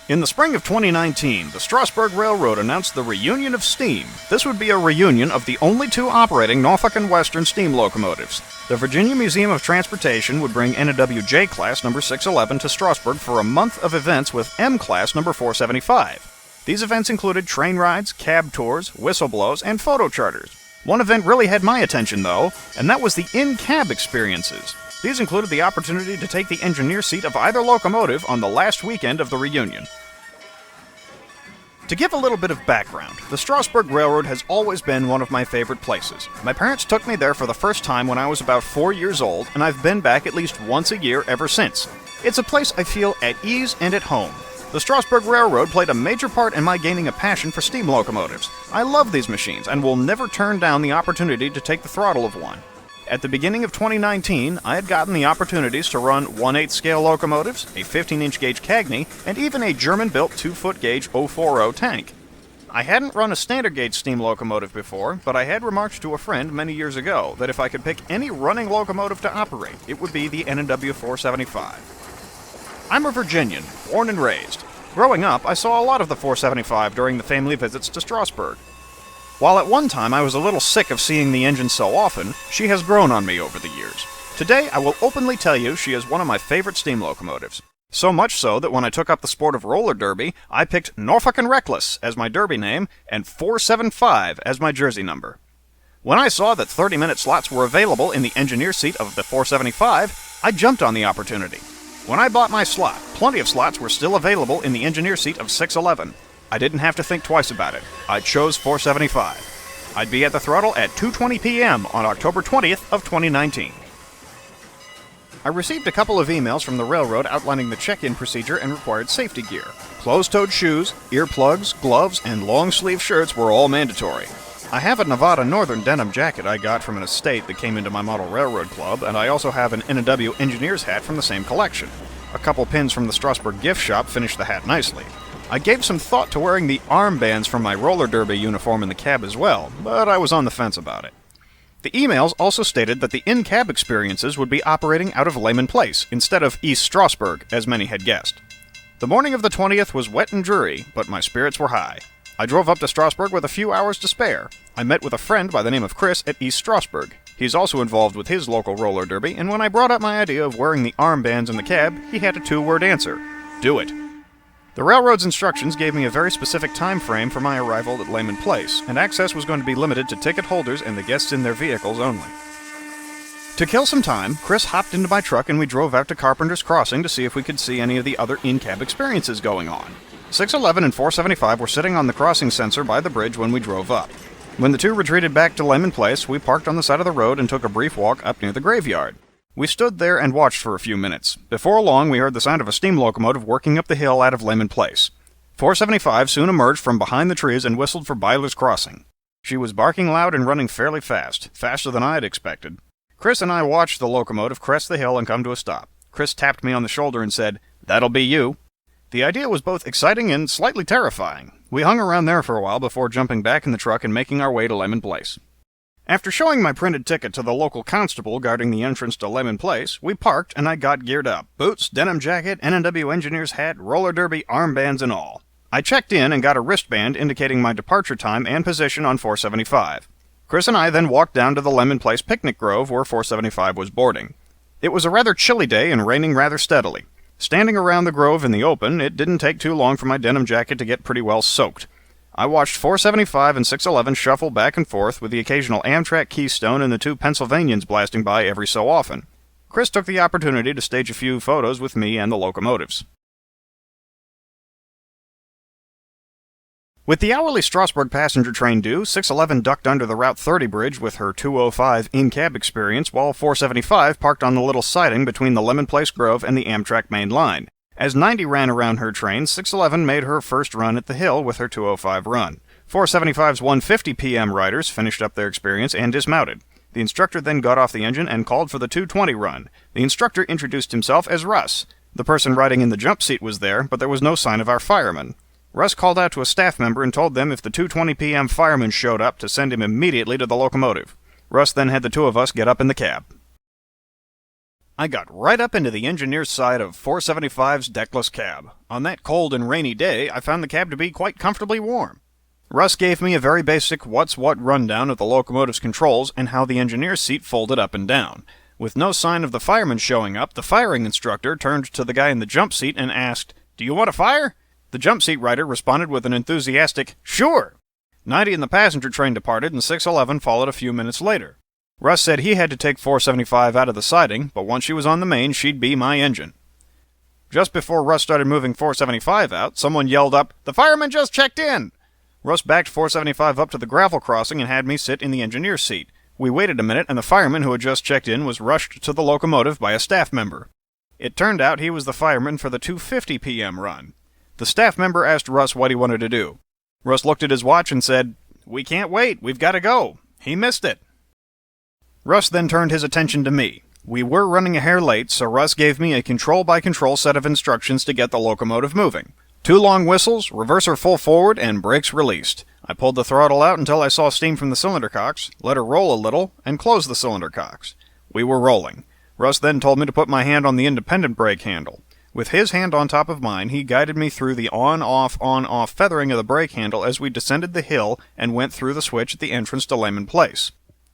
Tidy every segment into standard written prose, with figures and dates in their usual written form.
In the spring of 2019, the Strasburg Railroad announced the reunion of steam. This would be a reunion of the only two operating Norfolk and Western steam locomotives. The Virginia Museum of Transportation would bring NWJ Class number 611 to Strasburg for a month of events with M Class number 475. These events included train rides, cab tours, whistle blows, and photo charters. One event really had my attention, though, and that was the in-cab experiences. These included the opportunity to take the engineer seat of either locomotive on the last weekend of the reunion. To give a little bit of background, the Strasburg Railroad has always been one of my favorite places. My parents took me there for the first time when I was about 4 years old, and I've been back at least once a year ever since. It's a place I feel at ease and at home. The Strasburg Railroad played a major part in my gaining a passion for steam locomotives. I love these machines and will never turn down the opportunity to take the throttle of one. At the beginning of 2019, I had gotten the opportunities to run 1/8 scale locomotives, a 15-inch gauge Cagney, and even a German-built 2-foot gauge 040 tank. I hadn't run a standard gauge steam locomotive before, but I had remarked to a friend many years ago that if I could pick any running locomotive to operate, it would be the NW 475. I'm a Virginian, born and raised. Growing up, I saw a lot of the 475 during the family visits to Strasburg. While at one time I was a little sick of seeing the engine so often, she has grown on me over the years. Today, I will openly tell you she is one of my favorite steam locomotives. So much so that when I took up the sport of roller derby, I picked Norfolk and Reckless as my derby name and 475 as my jersey number. When I saw that 30-minute slots were available in the engineer seat of the 475, I jumped on the opportunity. When I bought my slot, plenty of slots were still available in the engineer seat of 611. I didn't have to think twice about it. I chose 475. I'd be at the throttle at 2:20 p.m. on October 20th of 2019. I received a couple of emails from the railroad outlining the check-in procedure and required safety gear. Closed-toed shoes, earplugs, gloves, and long-sleeve shirts were all mandatory. I have a Nevada Northern denim jacket I got from an estate that came into my model railroad club, and I also have an N&W engineer's hat from the same collection. A couple pins from the Strasburg gift shop finished the hat nicely. I gave some thought to wearing the armbands from my roller derby uniform in the cab as well, but I was on the fence about it. The emails also stated that the in-cab experiences would be operating out of Leaman Place instead of East Strasburg, as many had guessed. The morning of the 20th was wet and dreary, but my spirits were high. I drove up to Strasburg with a few hours to spare. I met with a friend by the name of Chris at East Strasburg. He's also involved with his local roller derby, and when I brought up my idea of wearing the armbands in the cab, he had a 2-word answer: do it. The railroad's instructions gave me a very specific time frame for my arrival at Leaman Place, and access was going to be limited to ticket holders and the guests in their vehicles only. To kill some time, Chris hopped into my truck and we drove out to Carpenter's Crossing to see if we could see any of the other in-cab experiences going on. 611 and 475 were sitting on the crossing sensor by the bridge when we drove up. When the two retreated back to Leaman Place, we parked on the side of the road and took a brief walk up near the graveyard. We stood there and watched for a few minutes. Before long, we heard the sound of a steam locomotive working up the hill out of Leaman Place. 475 soon emerged from behind the trees and whistled for Byler's Crossing. She was barking loud and running fairly fast, faster than I had expected. Chris and I watched the locomotive crest the hill and come to a stop. Chris tapped me on the shoulder and said, "That'll be you." The idea was both exciting and slightly terrifying. We hung around there for a while before jumping back in the truck and making our way to Leaman Place. After showing my printed ticket to the local constable guarding the entrance to Leaman Place, we parked and I got geared up. Boots, denim jacket, N&W engineer's hat, roller derby, armbands and all. I checked in and got a wristband indicating my departure time and position on 475. Chris and I then walked down to the Leaman Place picnic grove where 475 was boarding. It was a rather chilly day and raining rather steadily. Standing around the grove in the open, it didn't take too long for my denim jacket to get pretty well soaked. I watched 475 and 611 shuffle back and forth with the occasional Amtrak Keystone and the two Pennsylvanians blasting by every so often. Chris took the opportunity to stage a few photos with me and the locomotives. With the hourly Strasburg passenger train due, 611 ducked under the Route 30 bridge with her 205 in-cab experience, while 475 parked on the little siding between the Leaman Place Grove and the Amtrak main line. As 90 ran around her train, 611 made her first run at the hill with her 205 run. 475's 1:50 p.m. riders finished up their experience and dismounted. The instructor then got off the engine and called for the 2:20 run. The instructor introduced himself as Russ. The person riding in the jump seat was there, but there was no sign of our fireman. Russ called out to a staff member and told them if the 2:20 p.m. fireman showed up to send him immediately to the locomotive. Russ then had the two of us get up in the cab. I got right up into the engineer's side of 475's deckless cab. On that cold and rainy day, I found the cab to be quite comfortably warm. Russ gave me a very basic what's-what rundown of the locomotive's controls and how the engineer's seat folded up and down. With no sign of the fireman showing up, the firing instructor turned to the guy in the jump seat and asked, "Do you want to fire?" The jump seat rider responded with an enthusiastic, "Sure!" 90 in the passenger train departed, and 611 followed a few minutes later. Russ said he had to take 475 out of the siding, but once she was on the main, she'd be my engine. Just before Russ started moving 475 out, someone yelled up, "The fireman just checked in!" Russ backed 475 up to the gravel crossing and had me sit in the engineer's seat. We waited a minute, and the fireman who had just checked in was rushed to the locomotive by a staff member. It turned out he was the fireman for the 2:50 p.m. run. The staff member asked Russ what he wanted to do. Russ looked at his watch and said, "We can't wait, we've got to go." He missed it. Russ then turned his attention to me. We were running a hair late, so Russ gave me a control-by-control set of instructions to get the locomotive moving. 2 long whistles, reverser full forward, and brakes released. I pulled the throttle out until I saw steam from the cylinder cocks, let her roll a little, and closed the cylinder cocks. We were rolling. Russ then told me to put my hand on the independent brake handle. With his hand on top of mine, he guided me through the on-off feathering of the brake handle as we descended the hill and went through the switch at the entrance to Leaman Place.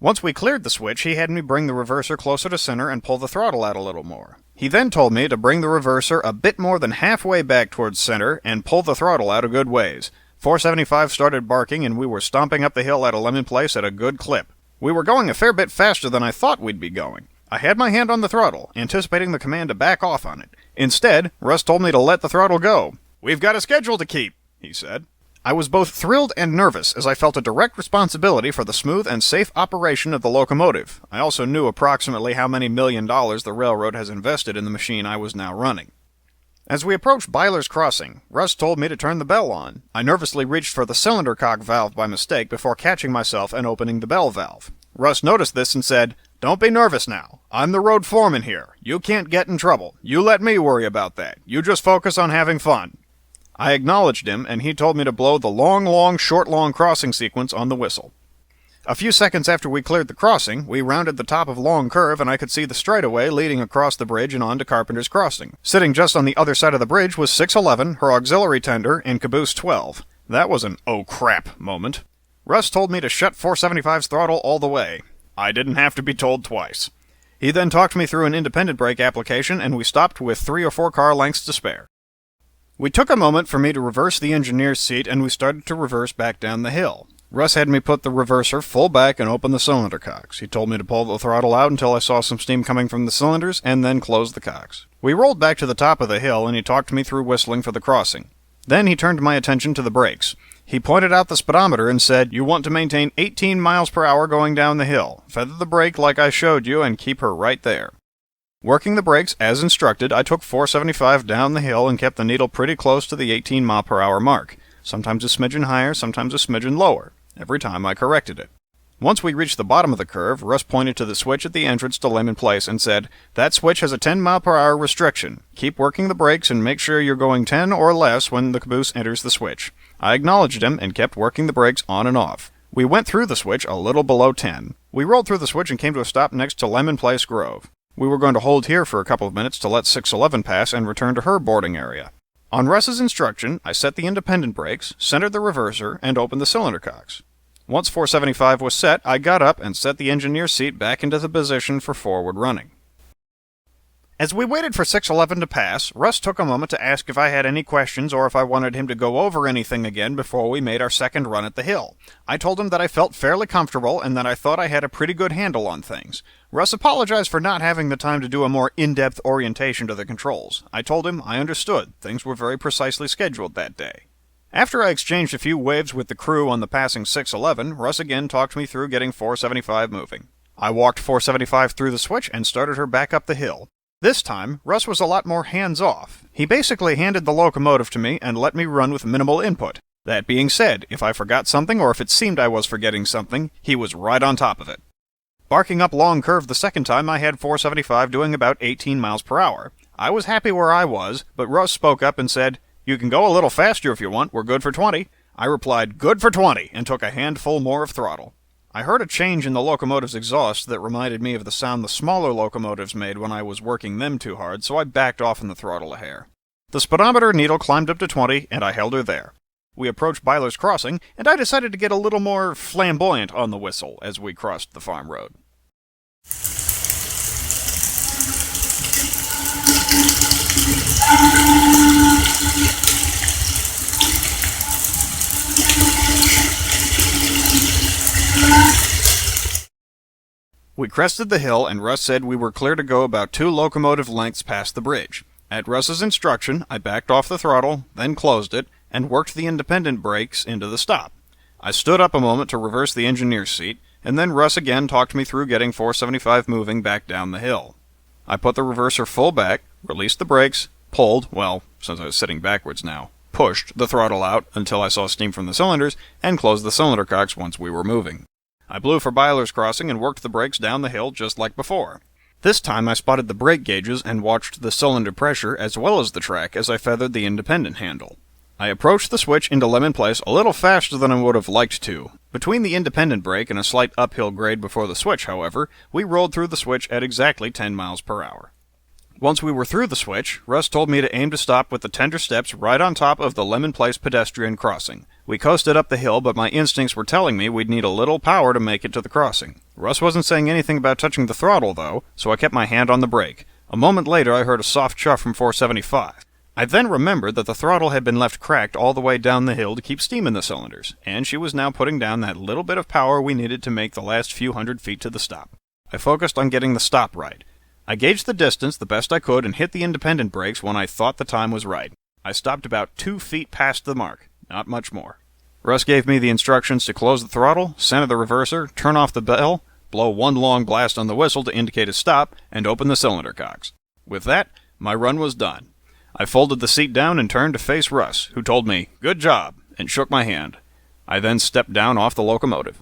Once we cleared the switch, he had me bring the reverser closer to center and pull the throttle out a little more. He then told me to bring the reverser a bit more than halfway back towards center and pull the throttle out a good ways. 475 started barking, and we were stomping up the hill out of Leaman Place at a good clip. We were going a fair bit faster than I thought we'd be going. I had my hand on the throttle, anticipating the command to back off on it. Instead, Russ told me to let the throttle go. "We've got a schedule to keep," he said. I was both thrilled and nervous, as I felt a direct responsibility for the smooth and safe operation of the locomotive. I also knew approximately how many $1 million the railroad has invested in the machine I was now running. As we approached Byler's Crossing, Russ told me to turn the bell on. I nervously reached for the cylinder cock valve by mistake before catching myself and opening the bell valve. Russ noticed this and said, "Don't be nervous now. I'm the road foreman here. You can't get in trouble. You let me worry about that. You just focus on having fun." I acknowledged him, and he told me to blow the long, short, long crossing sequence on the whistle. A few seconds after we cleared the crossing, we rounded the top of Long Curve, and I could see the straightaway leading across the bridge and on to Carpenter's Crossing. Sitting just on the other side of the bridge was 611, her auxiliary tender, and caboose 12. That was an "oh crap" moment. Russ told me to shut 475's throttle all the way. I didn't have to be told twice. He then talked me through an independent brake application, and we stopped with 3 or 4 car lengths to spare. We took a moment for me to reverse the engineer's seat, and we started to reverse back down the hill. Russ had me put the reverser full back and open the cylinder cocks. He told me to pull the throttle out until I saw some steam coming from the cylinders, and then close the cocks. We rolled back to the top of the hill, and he talked me through whistling for the crossing. Then he turned my attention to the brakes. He pointed out the speedometer and said, "You want to maintain 18 miles per hour going down the hill. Feather the brake like I showed you, and keep her right there." Working the brakes as instructed, I took 475 down the hill and kept the needle pretty close to the 18 mile per hour mark. Sometimes a smidgen higher, sometimes a smidgen lower. Every time I corrected it. Once we reached the bottom of the curve, Russ pointed to the switch at the entrance to Leaman Place and said, "That switch has a 10 mile per hour restriction. Keep working the brakes and make sure you're going 10 or less when the caboose enters the switch." I acknowledged him and kept working the brakes on and off. We went through the switch a little below 10. We rolled through the switch and came to a stop next to Leaman Place Grove. We were going to hold here for a couple of minutes to let 611 pass and return to her boarding area. On Russ's instruction, I set the independent brakes, centered the reverser, and opened the cylinder cocks. Once 475 was set, I got up and set the engineer's seat back into the position for forward running. As we waited for 611 to pass, Russ took a moment to ask if I had any questions or if I wanted him to go over anything again before we made our second run at the hill. I told him that I felt fairly comfortable and that I thought I had a pretty good handle on things. Russ apologized for not having the time to do a more in-depth orientation to the controls. I told him I understood. Things were very precisely scheduled that day. After I exchanged a few waves with the crew on the passing 611, Russ again talked me through getting 475 moving. I walked 475 through the switch and started her back up the hill. This time, Russ was a lot more hands-off. He basically handed the locomotive to me and let me run with minimal input. That being said, if I forgot something or if it seemed I was forgetting something, he was right on top of it. Barking up Long Curve the second time, I had 475 doing about 18 miles per hour. I was happy where I was, but Russ spoke up and said, "You can go a little faster if you want, we're good for 20. I replied, "Good for 20, and took a handful more of throttle. I heard a change in the locomotive's exhaust that reminded me of the sound the smaller locomotives made when I was working them too hard, so I backed off in the throttle a hair. The speedometer needle climbed up to 20, and I held her there. We approached Byler's Crossing, and I decided to get a little more flamboyant on the whistle as we crossed the farm road. We crested the hill, and Russ said we were clear to go about 2 locomotive lengths past the bridge. At Russ's instruction, I backed off the throttle, then closed it, and worked the independent brakes into the stop. I stood up a moment to reverse the engineer's seat, and then Russ again talked me through getting 475 moving back down the hill. I put the reverser full back, released the brakes, pulled, well, since I was sitting backwards now, pushed the throttle out until I saw steam from the cylinders, and closed the cylinder cocks once we were moving. I blew for Byler's Crossing and worked the brakes down the hill just like before. This time I spotted the brake gauges and watched the cylinder pressure as well as the track as I feathered the independent handle. I approached the switch into Leaman Place a little faster than I would have liked to. Between the independent brake and a slight uphill grade before the switch, however, we rolled through the switch at exactly 10 miles per hour. Once we were through the switch, Russ told me to aim to stop with the tender steps right on top of the Leaman Place pedestrian crossing. We coasted up the hill, but my instincts were telling me we'd need a little power to make it to the crossing. Russ wasn't saying anything about touching the throttle, though, so I kept my hand on the brake. A moment later, I heard a soft chuff from 475. I then remembered that the throttle had been left cracked all the way down the hill to keep steam in the cylinders, and she was now putting down that little bit of power we needed to make the last few hundred feet to the stop. I focused on getting the stop right. I gauged the distance the best I could and hit the independent brakes when I thought the time was right. I stopped about 2 feet past the mark, not much more. Russ gave me the instructions to close the throttle, center the reverser, turn off the bell, blow one long blast on the whistle to indicate a stop, and open the cylinder cocks. With that, my run was done. I folded the seat down and turned to face Russ, who told me, "Good job," and shook my hand. I then stepped down off the locomotive.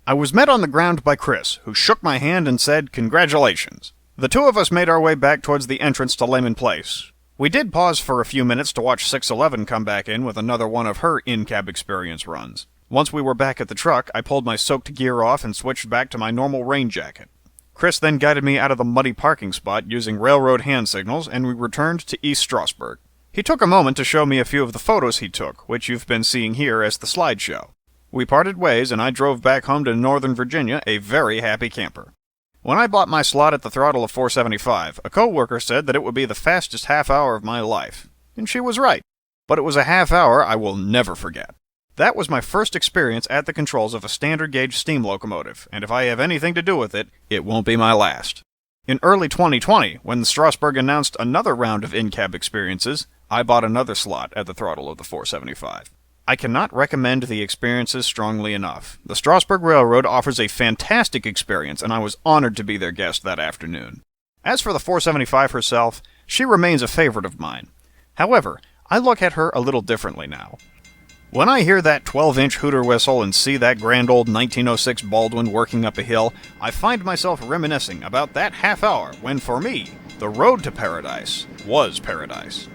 I was met on the ground by Chris, who shook my hand and said, "Congratulations." The two of us made our way back towards the entrance to Leaman Place. We did pause for a few minutes to watch 611 come back in with another one of her in-cab experience runs. Once we were back at the truck, I pulled my soaked gear off and switched back to my normal rain jacket. Chris then guided me out of the muddy parking spot using railroad hand signals, and we returned to East Strasburg. He took a moment to show me a few of the photos he took, which you've been seeing here as the slideshow. We parted ways, and I drove back home to Northern Virginia, a very happy camper. When I bought my slot at the Throttle of 475, a co-worker said that it would be the fastest half hour of my life. And she was right. But it was a half hour I will never forget. That was my first experience at the controls of a standard gauge steam locomotive, and if I have anything to do with it, it won't be my last. In early 2020, when Strasburg announced another round of in-cab experiences, I bought another slot at the Throttle of the 475. I cannot recommend the experiences strongly enough. The Strasburg Railroad offers a fantastic experience, and I was honored to be their guest that afternoon. As for the 475 herself, she remains a favorite of mine. However, I look at her a little differently now. When I hear that 12-inch hooter whistle and see that grand old 1906 Baldwin working up a hill, I find myself reminiscing about that half hour when, for me, the road to paradise was paradise.